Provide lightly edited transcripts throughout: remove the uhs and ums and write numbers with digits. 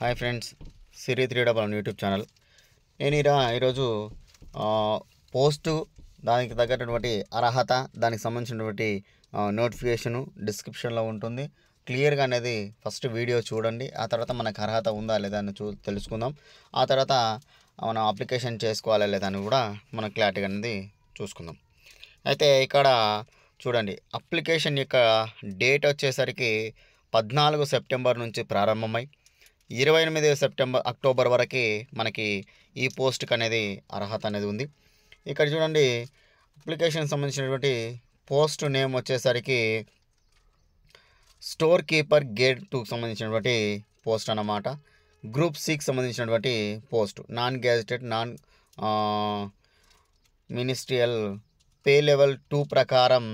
Hi friends, సిరి 3 YouTube channel. నేను ఈరోజు post దానికి తగ్గటువంటి అర్హత, దానికి సంబంధించినటువంటి నోటిఫికేషను డిస్క్రిప్షన్లో ఉంటుంది. క్లియర్గా అనేది ఫస్ట్ వీడియో చూడండి. ఆ తర్వాత మనకు అర్హత ఉందా లేదా అని తెలుసుకుందాం. ఆ తర్వాత మనం అప్లికేషన్ చేసుకోవాలా లేదా అని కూడా మనం క్లారిటీగా అనేది చూసుకుందాం. అయితే ఇక్కడ చూడండి, అప్లికేషన్ యొక్క డేట్ వచ్చేసరికి 14 సెప్టెంబర్ నుంచి ప్రారంభమై 28 అక్టోబర్ వరకు మనకి ఈ పోస్ట్కి అనేది అర్హత అనేది ఉంది. ఇక్కడ చూడండి, అప్లికేషన్ సంబంధించినటువంటి పోస్ట్ నేమ్ వచ్చేసరికి స్టోర్ కీపర్ గేట్ 2కి సంబంధించినటువంటి పోస్ట్ అన్నమాట. గ్రూప్ సికి సంబంధించినటువంటి post, non gazetted, non ministerial, pay level 2 ప్రకారం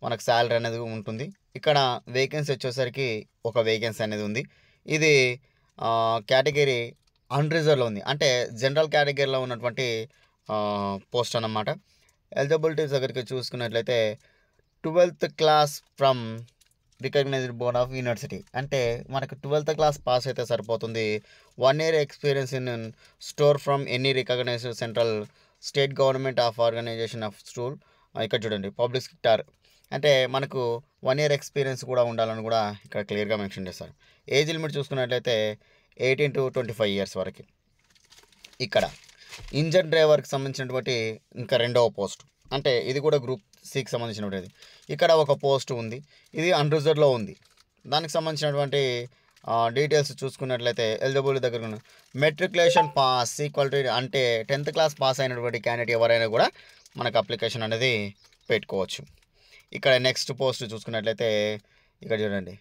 మనకు శాలరీ అనేది ఉంటుంది. ఇక్కడ వేకెన్సీ వచ్చేసరికి ఒక వేకెన్సీ అనేది ఉంది. ఇది కేటగిరీ అన్రిజర్వ్లో ఉంది, అంటే జనరల్ కేటగిరీలో ఉన్నటువంటి పోస్ట్ అన్నమాట. ఎలిజిబిలిటీస్ దగ్గరికి చూసుకున్నట్లయితే 12th class from recognized board of university, అంటే మనకు 12th క్లాస్ పాస్ అయితే సరిపోతుంది. 1 year experience in store from any recognized central state government of organization of school. ఇక్కడ చూడండి, పబ్లిక్ సెక్టార్, అంటే మనకు 1 year ఎక్స్పీరియన్స్ కూడా ఉండాలని కూడా ఇక్కడ క్లియర్గా మెన్షన్ చేస్తారు. ఏజ్ లిమిట్ చూసుకున్నట్లయితే 18 to 25 years వరకు. ఇక్కడ ఇంజన్ డ్రైవర్కి సంబంధించినటువంటి ఇంకా రెండవ పోస్ట్, అంటే ఇది కూడా గ్రూప్ సికి సంబంధించినటువంటిది. ఇక్కడ ఒక పోస్ట్ ఉంది, ఇది అన్రిజర్వ్లో ఉంది. దానికి సంబంధించినటువంటి డీటెయిల్స్ చూసుకున్నట్లయితే ఎలిజిబిలిటీ దగ్గర మెట్రికులేషన్ పాస్ ఈక్వాలిటీ, అంటే 10th క్లాస్ పాస్ అయినటువంటి క్యాండిడేట్ ఎవరైనా కూడా మనకు అప్లికేషన్ అనేది పెట్టుకోవచ్చు. ఇక్కడ నెక్స్ట్ పోస్ట్ చూసుకున్నట్లయితే ఇక్కడ చూడండి,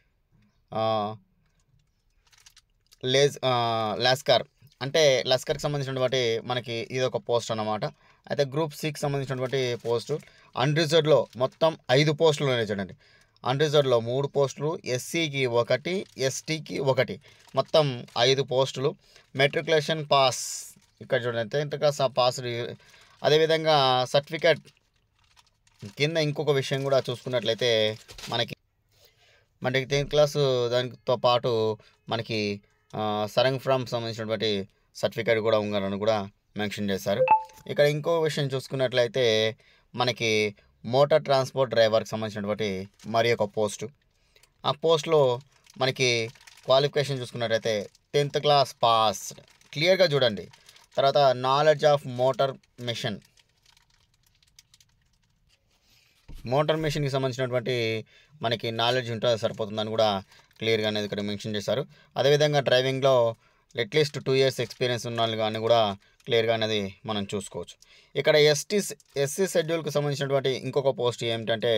లాస్కర్, అంటే లస్కర్కి సంబంధించినటువంటి మనకి ఇది ఒక పోస్ట్ అన్నమాట. అయితే గ్రూప్ సికి సంబంధించినటువంటి పోస్టు అన్రిజర్వ్లో మొత్తం 5 పోస్టులు ఉన్నాయి. చూడండి, అన్రిజర్వ్లో 3 పోస్టులు, ఎస్సీకి 1, ఎస్టీకి 1, మొత్తం 5 పోస్టులు. మెట్రికులేషన్ పాస్, ఇక్కడ చూడండి 10th క్లాస్ పాస్. అదేవిధంగా సర్టిఫికేట్ కింద ఇంకొక విషయం కూడా చూసుకున్నట్లయితే మనకి 10th క్లాసు దానితో పాటు మనకి సరంగ్ ఫ్రమ్ సంబంధించినటువంటి సర్టిఫికేట్ కూడా ఉందని కూడా మెన్షన్ చేశారు. ఇక్కడ ఇంకో విషయం చూసుకున్నట్లయితే మనకి మోటార్ ట్రాన్స్పోర్ట్ డ్రైవర్కి సంబంధించినటువంటి మరి ఒక పోస్టు. ఆ పోస్ట్లో మనకి క్వాలిఫికేషన్ చూసుకున్నట్లయితే 10th క్లాస్ పాస్, క్లియర్గా చూడండి. తర్వాత నాలెడ్జ్ ఆఫ్ మోటార్ మెషిన్కి సంబంధించినటువంటి మనకి నాలెడ్జ్ ఉంటే సరిపోతుందని కూడా క్లియర్గా అనేది ఇక్కడ మెన్షన్ చేశారు. అదేవిధంగా డ్రైవింగ్లో అట్లీస్ట్ 2 years ఎక్స్పీరియన్స్ ఉన్న వాళ్ళు కానీ కూడా క్లియర్గా అనేది మనం చూసుకోవచ్చు. ఇక్కడ ఎస్సీ షెడ్యూల్కి సంబంధించినటువంటి ఇంకొక పోస్ట్ ఏమిటంటే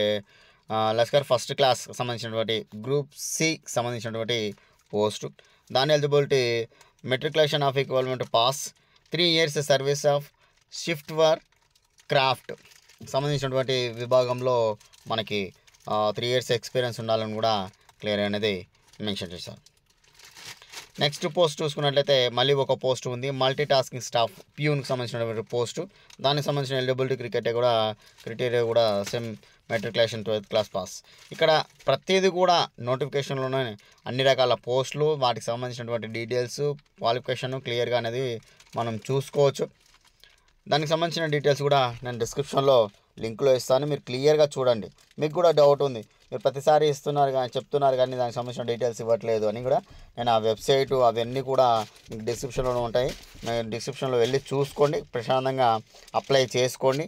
లస్కర్ ఫస్ట్ క్లాస్ సంబంధించినటువంటి గ్రూప్ సికి సంబంధించినటువంటి పోస్టు. దాని eligibility matriculation of ఈక్వల్మెంట్ pass, 3 years service of shift were craft సంబంధించినటువంటి విభాగంలో మనకి 3 years ఎక్స్పీరియన్స్ ఉండాలని కూడా క్లియర్ అనేది మెన్షన్ చేశారు. నెక్స్ట్ పోస్ట్ చూసుకున్నట్లయితే మళ్ళీ ఒక పోస్ట్ ఉంది, మల్టీ టాస్కింగ్ స్టాఫ్ ప్యూన్కి సంబంధించినటువంటి పోస్టు. దానికి సంబంధించిన ఎలిజిబిలిటీ క్రైటీరియా కూడా same matriculation 12th class pass. ఇక్కడ ప్రతిదీ కూడా నోటిఫికేషన్లోనే అన్ని రకాల పోస్టులు, వాటికి సంబంధించినటువంటి డీటెయిల్స్, క్వాలిఫికేషన్ క్లియర్గా అనేది మనం చూసుకోవచ్చు. దానికి సంబంధించిన డీటెయిల్స్ కూడా నేను డిస్క్రిప్షన్లో లింక్లో ఇస్తాను, మీరు క్లియర్గా చూడండి. మీకు కూడా డౌట్ ఉంది, మీరు ప్రతిసారి చెప్తున్నారు కానీ దానికి సంబంధించిన డీటెయిల్స్ ఇవ్వట్లేదు అని కూడా, నేను ఆ వెబ్సైటు అవన్నీ కూడా మీకు డిస్క్రిప్షన్లో ఉంటాయి. మీరు డిస్క్రిప్షన్లో వెళ్ళి చూసుకోండి, ప్రశాంతంగా అప్లై చేసుకోండి.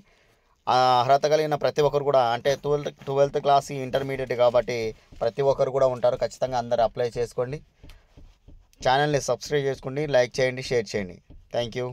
అర్హత కలిగిన ప్రతి ఒక్కరు కూడా, అంటే 12th క్లాస్ ఇంటర్మీడియట్ కాబట్టి ప్రతి ఒక్కరు కూడా ఉంటారు. ఖచ్చితంగా అందరూ అప్లై చేసుకోండి. ఛానల్ని సబ్స్క్రైబ్ చేసుకోండి, లైక్ చేయండి, షేర్ చేయండి. Thank you.